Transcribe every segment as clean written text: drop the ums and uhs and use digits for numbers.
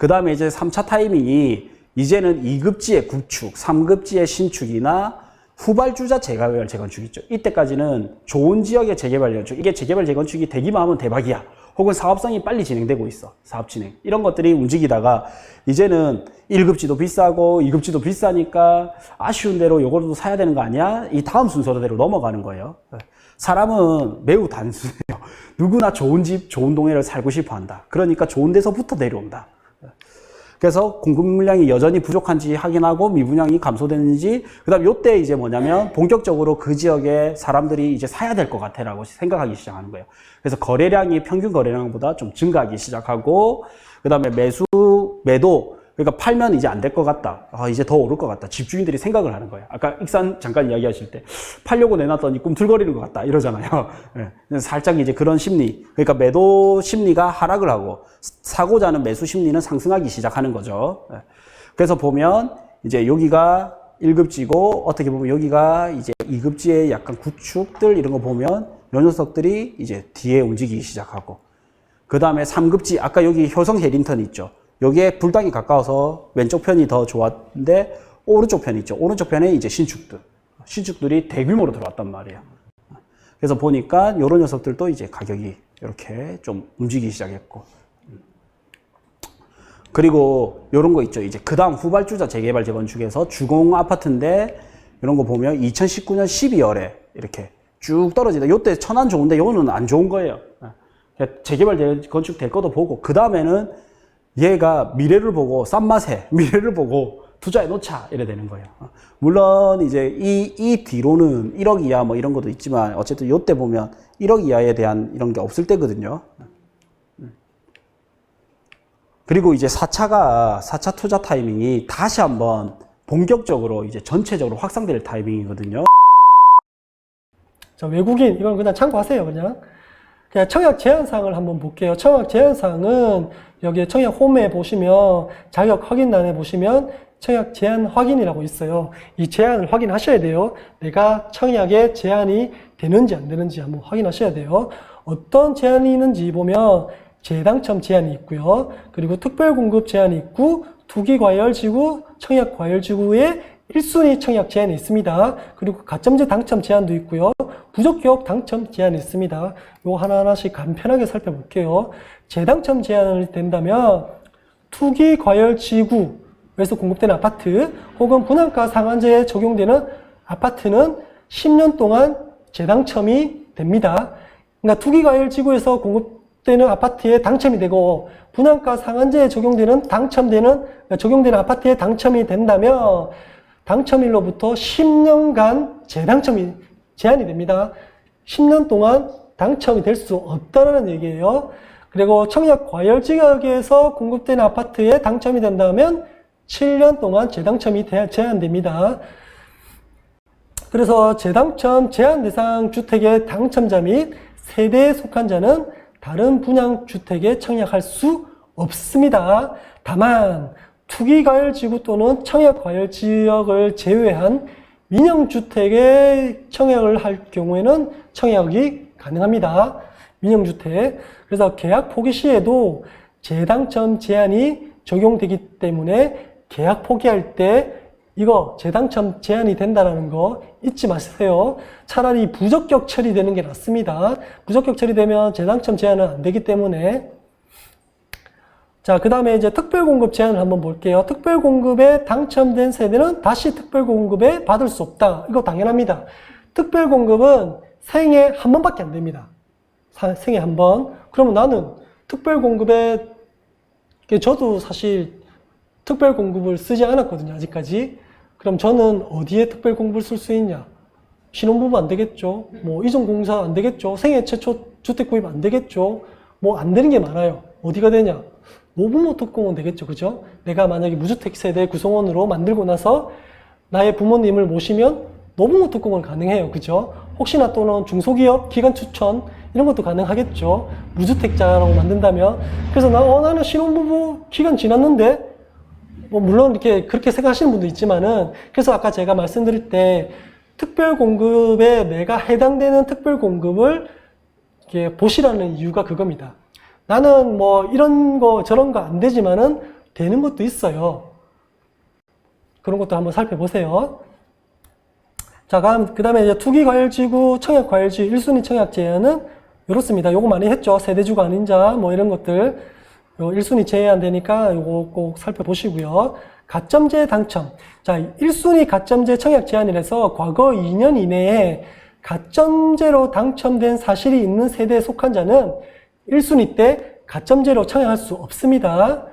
그 다음에 이제 3차 타이밍이 이제는 2급지의 구축, 3급지의 신축이나 후발주자 재개발, 재건축 있죠. 이때까지는 좋은 지역의 재개발, 재건축. 이게 재개발, 재건축이 되기만 하면 대박이야. 혹은 사업성이 빨리 진행되고 있어. 사업 진행. 이런 것들이 움직이다가 이제는 1급지도 비싸고 2급지도 비싸니까 아쉬운 대로 요걸도 사야 되는 거 아니야? 이 다음 순서대로 넘어가는 거예요. 사람은 매우 단순해요. 누구나 좋은 집, 좋은 동네를 살고 싶어 한다. 그러니까 좋은 데서부터 내려온다. 그래서 공급 물량이 여전히 부족한지 확인하고 미분양이 감소되는지, 그 다음 요때 이제 뭐냐면 본격적으로 그 지역에 사람들이 이제 사야 될 것 같아라고 생각하기 시작하는 거예요. 그래서 거래량이 평균 거래량보다 좀 증가하기 시작하고, 그 다음에 매도, 그러니까 팔면 이제 안 될 것 같다. 이제 더 오를 것 같다. 집주인들이 생각을 하는 거예요. 아까 익산 잠깐 이야기하실 때 팔려고 내놨더니 꿈틀거리는 것 같다 이러잖아요. 네. 살짝 이제 그런 심리. 그러니까 매도 심리가 하락을 하고 사고자 하는 매수 심리는 상승하기 시작하는 거죠. 네. 그래서 보면 이제 여기가 1급지고 어떻게 보면 여기가 이제 2급지의 약간 구축들 이런 거 보면 요 녀석들이 이제 뒤에 움직이기 시작하고, 그 다음에 3급지 아까 여기 효성 해링턴 있죠. 여기에 불당이 가까워서 왼쪽 편이 더 좋았는데 오른쪽 편 있죠. 오른쪽 편에 이제 신축들이 대규모로 들어왔단 말이에요. 그래서 보니까 이런 녀석들도 이제 가격이 이렇게 좀 움직이기 시작했고, 그리고 이런 거 있죠. 이제 그 다음 후발주자 재개발 재건축에서 주공 아파트인데 이런 거 보면 2019년 12월에 이렇게 쭉 떨어지다. 요때 천안 좋은데 요거는 안 좋은 거예요. 재개발 재건축 될 것도 보고, 그 다음에는 얘가 미래를 보고 싼 맛에 미래를 보고 투자해 놓자 이래 되는 거예요. 물론 이제 이 뒤로는 1억 이하 뭐 이런 것도 있지만 어쨌든 요때 보면 1억 이하에 대한 이런 게 없을 때거든요. 그리고 이제 4차 투자 타이밍이 다시 한번 본격적으로 이제 전체적으로 확산될 타이밍이거든요. 자, 외국인 이건 그냥 참고하세요. 그냥 청약 제한사항을 한번 볼게요. 청약 제한사항은 여기 청약 홈에 보시면 자격 확인란에 보시면 청약 제한 확인이라고 있어요. 이 제한을 확인하셔야 돼요. 내가 청약에 제한이 되는지 안 되는지 한번 확인하셔야 돼요. 어떤 제한이 있는지 보면 재당첨 제한이 있고요. 그리고 특별공급 제한이 있고 투기과열지구, 청약과열지구에 1순위 청약 제한이 있습니다. 그리고 가점제 당첨 제한도 있고요. 부적격 당첨 제한이 있습니다. 요거 하나하나씩 간편하게 살펴볼게요. 재당첨 제한이 된다면 투기과열지구에서 공급되는 아파트 혹은 분양가 상한제에 적용되는 아파트는 10년 동안 재당첨이 됩니다. 그러니까 투기과열지구에서 공급되는 아파트에 당첨이 되고 분양가 상한제에 적용되는 적용되는 아파트에 당첨이 된다면 당첨일로부터 10년간 재당첨이 제한이 됩니다. 10년 동안 당첨이 될 수 없다는 얘기예요. 그리고 청약 과열 지역에서 공급되는 아파트에 당첨이 된다면 7년 동안 재당첨이 제한됩니다. 그래서 재당첨 제한 대상 주택의 당첨자 및 세대에 속한 자는 다른 분양주택에 청약할 수 없습니다. 다만 투기과열지구 또는 청약과열지역을 제외한 민영주택에 청약을 할 경우에는 청약이 가능합니다. 민영주택. 그래서 계약 포기 시에도 재당첨 제한이 적용되기 때문에 계약 포기할 때 이거 재당첨 제한이 된다는 거 잊지 마세요. 차라리 부적격 처리되는 게 낫습니다. 부적격 처리되면 재당첨 제한은 안 되기 때문에. 자, 그 다음에 이제 특별공급 제한을 한번 볼게요. 특별공급에 당첨된 세대는 다시 특별공급에 받을 수 없다. 이거 당연합니다. 특별공급은 생애 한 번밖에 안 됩니다. 생애 한 번. 그러면 나는 특별공급에, 저도 사실 특별공급을 쓰지 않았거든요, 아직까지. 그럼 저는 어디에 특별공급을 쓸 수 있냐? 신혼부부 안 되겠죠? 뭐 이전공사 안 되겠죠? 생애 최초 주택 구입 안 되겠죠? 뭐 안 되는 게 많아요. 어디가 되냐? 노부모 특공은 되겠죠, 그죠? 내가 만약에 무주택 세대 구성원으로 만들고 나서 나의 부모님을 모시면 노부모 특공은 가능해요, 그죠? 혹시나 또는 중소기업 기간 추천 이런 것도 가능하겠죠. 무주택자라고 만든다면. 그래서 나는 신혼부부 기간 지났는데, 뭐 물론 이렇게 그렇게 생각하시는 분도 있지만은, 그래서 아까 제가 말씀드릴 때 특별공급에 내가 해당되는 특별공급을 이렇게 보시라는 이유가 그겁니다. 나는 뭐 이런 거 저런 거 안 되지만은 되는 것도 있어요. 그런 것도 한번 살펴보세요. 자, 그 다음에 이제 투기과열지구, 청약과열지, 1순위 청약 제한은 이렇습니다. 요거 많이 했죠. 세대주가 아닌 자, 뭐 이런 것들. 요 1순위 제외한되니까 요거 꼭 살펴보시고요. 가점제 당첨. 자, 1순위 가점제 청약 제한이라서 과거 2년 이내에 가점제로 당첨된 사실이 있는 세대에 속한 자는 1순위 때 가점제로 청약할 수 없습니다.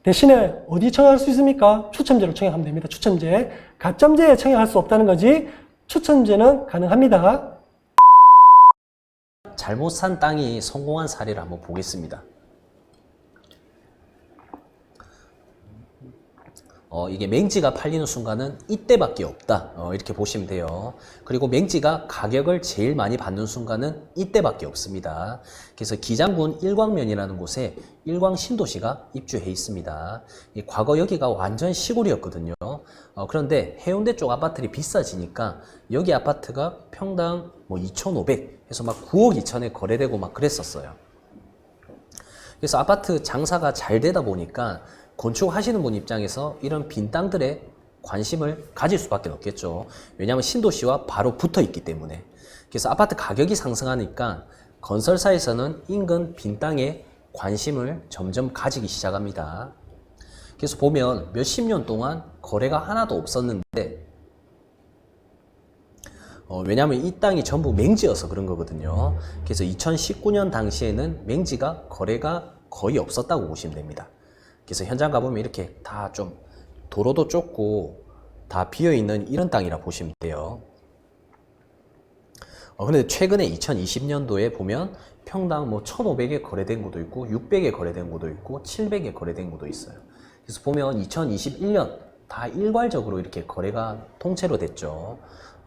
대신에 어디 청약할 수 있습니까? 추첨제로 청약하면 됩니다. 추첨제. 가점제에 청약할 수 없다는 거지 추첨제는 가능합니다. 잘못 산 땅이 성공한 사례를 한번 보겠습니다. 이게 맹지가 팔리는 순간은 이때밖에 없다. 이렇게 보시면 돼요. 그리고 맹지가 가격을 제일 많이 받는 순간은 이때밖에 없습니다. 그래서 기장군 일광면이라는 곳에 일광 신도시가 입주해 있습니다. 과거 여기가 완전 시골이었거든요. 그런데 해운대 쪽 아파트들이 비싸지니까 여기 아파트가 평당 뭐 2,500 해서 막 9억 2천에 거래되고 막 그랬었어요. 그래서 아파트 장사가 잘 되다 보니까 건축하시는 분 입장에서 이런 빈 땅들에 관심을 가질 수밖에 없겠죠. 왜냐하면 신도시와 바로 붙어 있기 때문에. 그래서 아파트 가격이 상승하니까 건설사에서는 인근 빈 땅에 관심을 점점 가지기 시작합니다. 그래서 보면 몇십 년 동안 거래가 하나도 없었는데 왜냐하면 이 땅이 전부 맹지여서 그런 거거든요. 그래서 2019년 당시에는 맹지가 거래가 거의 없었다고 보시면 됩니다. 그래서 현장 가보면 이렇게 다 좀 도로도 좁고 다 비어있는 이런 땅이라 보시면 돼요. 그런데 최근에 2020년도에 보면 평당 뭐 1,500에 거래된 곳도 있고 600에 거래된 곳도 있고 700에 거래된 곳도 있어요. 그래서 보면 2021년 다 일괄적으로 이렇게 거래가 통째로 됐죠.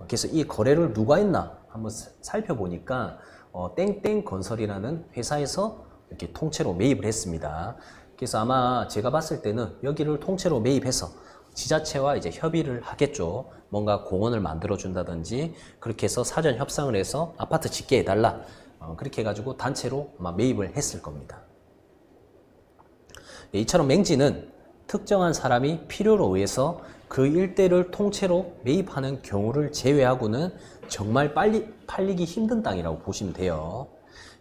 그래서 이 거래를 누가 했나 한번 살펴보니까 땡땡 건설이라는 회사에서 이렇게 통째로 매입을 했습니다. 그래서 아마 제가 봤을 때는 여기를 통째로 매입해서 지자체와 이제 협의를 하겠죠. 뭔가 공원을 만들어 준다든지 그렇게 해서 사전 협상을 해서 아파트 짓게 해달라. 그렇게 해가지고 단체로 아마 매입을 했을 겁니다. 이처럼 맹지는 특정한 사람이 필요로 의해서 그 일대를 통째로 매입하는 경우를 제외하고는 정말 빨리 팔리기 힘든 땅이라고 보시면 돼요.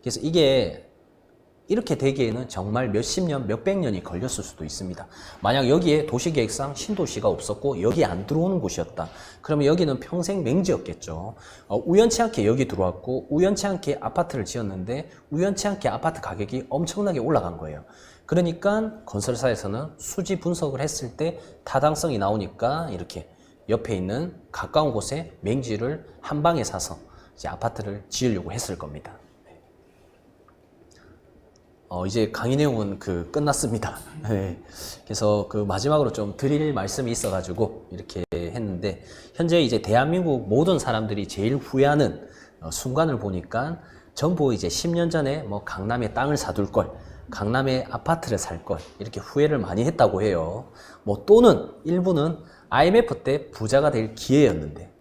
그래서 이게 이렇게 되기에는 정말 몇십 년, 몇백 년이 걸렸을 수도 있습니다. 만약 여기에 도시계획상 신도시가 없었고 여기 안 들어오는 곳이었다. 그러면 여기는 평생 맹지였겠죠. 우연치 않게 여기 들어왔고 우연치 않게 아파트를 지었는데 우연치 않게 아파트 가격이 엄청나게 올라간 거예요. 그러니까 건설사에서는 수지 분석을 했을 때 타당성이 나오니까 이렇게 옆에 있는 가까운 곳에 맹지를 한 방에 사서 이제 아파트를 지으려고 했을 겁니다. 이제 강의 내용은 끝났습니다. 네. 그래서 마지막으로 좀 드릴 말씀이 있어가지고 이렇게 했는데, 현재 이제 대한민국 모든 사람들이 제일 후회하는 순간을 보니까 전부 이제 10년 전에 뭐 강남에 땅을 사둘 걸, 강남에 아파트를 살 걸, 이렇게 후회를 많이 했다고 해요. 뭐 또는 일부는 IMF 때 부자가 될 기회였는데,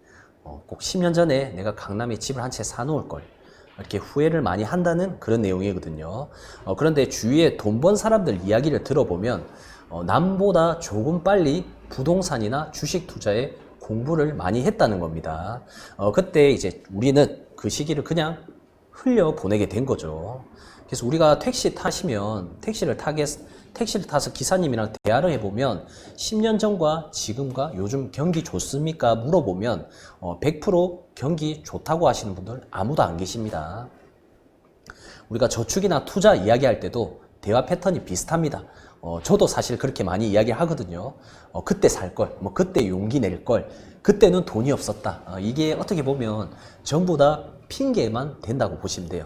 꼭 10년 전에 내가 강남에 집을 한 채 사놓을 걸, 이렇게 후회를 많이 한다는 그런 내용이거든요. 그런데 주위에 돈 번 사람들 이야기를 들어보면 남보다 조금 빨리 부동산이나 주식 투자에 공부를 많이 했다는 겁니다. 그때 이제 우리는 그 시기를 그냥 흘려 보내게 된 거죠. 그래서 우리가 택시 타시면 택시를 타서 기사님이랑 대화를 해보면 10년 전과 지금과 요즘 경기 좋습니까? 물어보면 100% 경기 좋다고 하시는 분들 아무도 안 계십니다. 우리가 저축이나 투자 이야기할 때도 대화 패턴이 비슷합니다. 저도 사실 그렇게 많이 이야기하거든요. 그때 살 걸, 뭐 그때 용기 낼 걸, 그때는 돈이 없었다. 이게 어떻게 보면 전부 다 핑계만 된다고 보시면 돼요.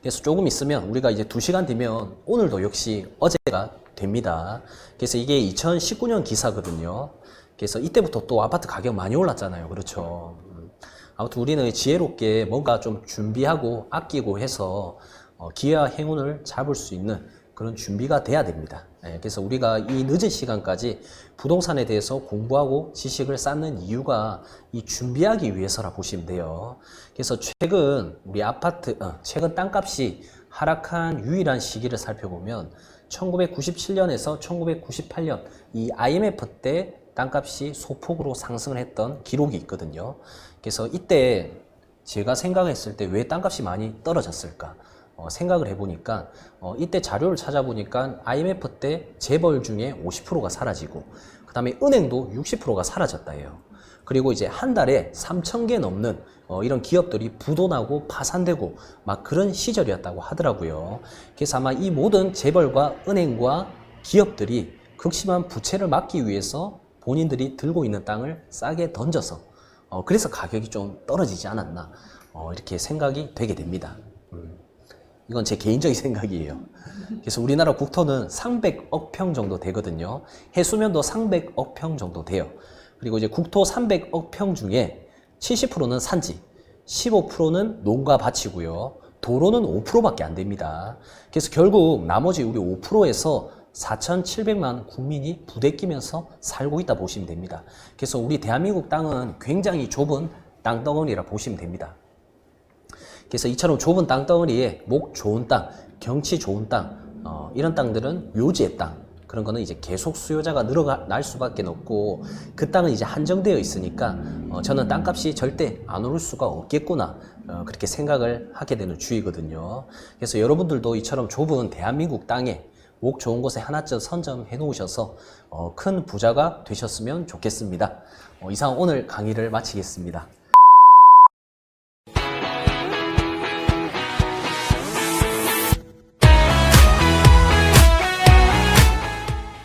그래서 조금 있으면 우리가 이제 2시간 뒤면 오늘도 역시 어제가 됩니다. 그래서 이게 2019년 기사거든요. 그래서 이때부터 또 아파트 가격 많이 올랐잖아요. 그렇죠. 아무튼 우리는 지혜롭게 뭔가 좀 준비하고 아끼고 해서 기회와 행운을 잡을 수 있는 그런 준비가 돼야 됩니다. 그래서 우리가 이 늦은 시간까지 부동산에 대해서 공부하고 지식을 쌓는 이유가 이 준비하기 위해서라 보시면 돼요. 그래서 최근 우리 최근 땅값이 하락한 유일한 시기를 살펴보면 1997년에서 1998년 이 IMF 때 땅값이 소폭으로 상승을 했던 기록이 있거든요. 그래서 이때 제가 생각했을 때 왜 땅값이 많이 떨어졌을까 생각을 해보니까 이때 자료를 찾아보니까 IMF 때 재벌 중에 50%가 사라지고 그 다음에 은행도 60%가 사라졌다 해요. 그리고 이제 한 달에 3,000개 넘는 이런 기업들이 부도나고 파산되고 막 그런 시절이었다고 하더라고요. 그래서 아마 이 모든 재벌과 은행과 기업들이 극심한 부채를 막기 위해서 본인들이 들고 있는 땅을 싸게 던져서 그래서 가격이 좀 떨어지지 않았나 이렇게 생각이 되게 됩니다. 이건 제 개인적인 생각이에요. 그래서 우리나라 국토는 300억 평 정도 되거든요. 해수면도 300억 평 정도 돼요. 그리고 이제 국토 300억 평 중에 70%는 산지, 15%는 농가 밭이고요. 도로는 5%밖에 안 됩니다. 그래서 결국 나머지 우리 5%에서 4,700만 국민이 부대끼면서 살고 있다 보시면 됩니다. 그래서 우리 대한민국 땅은 굉장히 좁은 땅덩어리라 보시면 됩니다. 그래서 이처럼 좁은 땅덩어리에 목 좋은 땅, 경치 좋은 땅, 이런 땅들은 묘지의 땅, 그런 거는 이제 계속 수요자가 늘어날 수밖에 없고 그 땅은 이제 한정되어 있으니까 저는 땅값이 절대 안 오를 수가 없겠구나 그렇게 생각을 하게 되는 주의거든요. 그래서 여러분들도 이처럼 좁은 대한민국 땅에 목 좋은 곳에 하나쯤 선점해 놓으셔서 큰 부자가 되셨으면 좋겠습니다. 이상 오늘 강의를 마치겠습니다.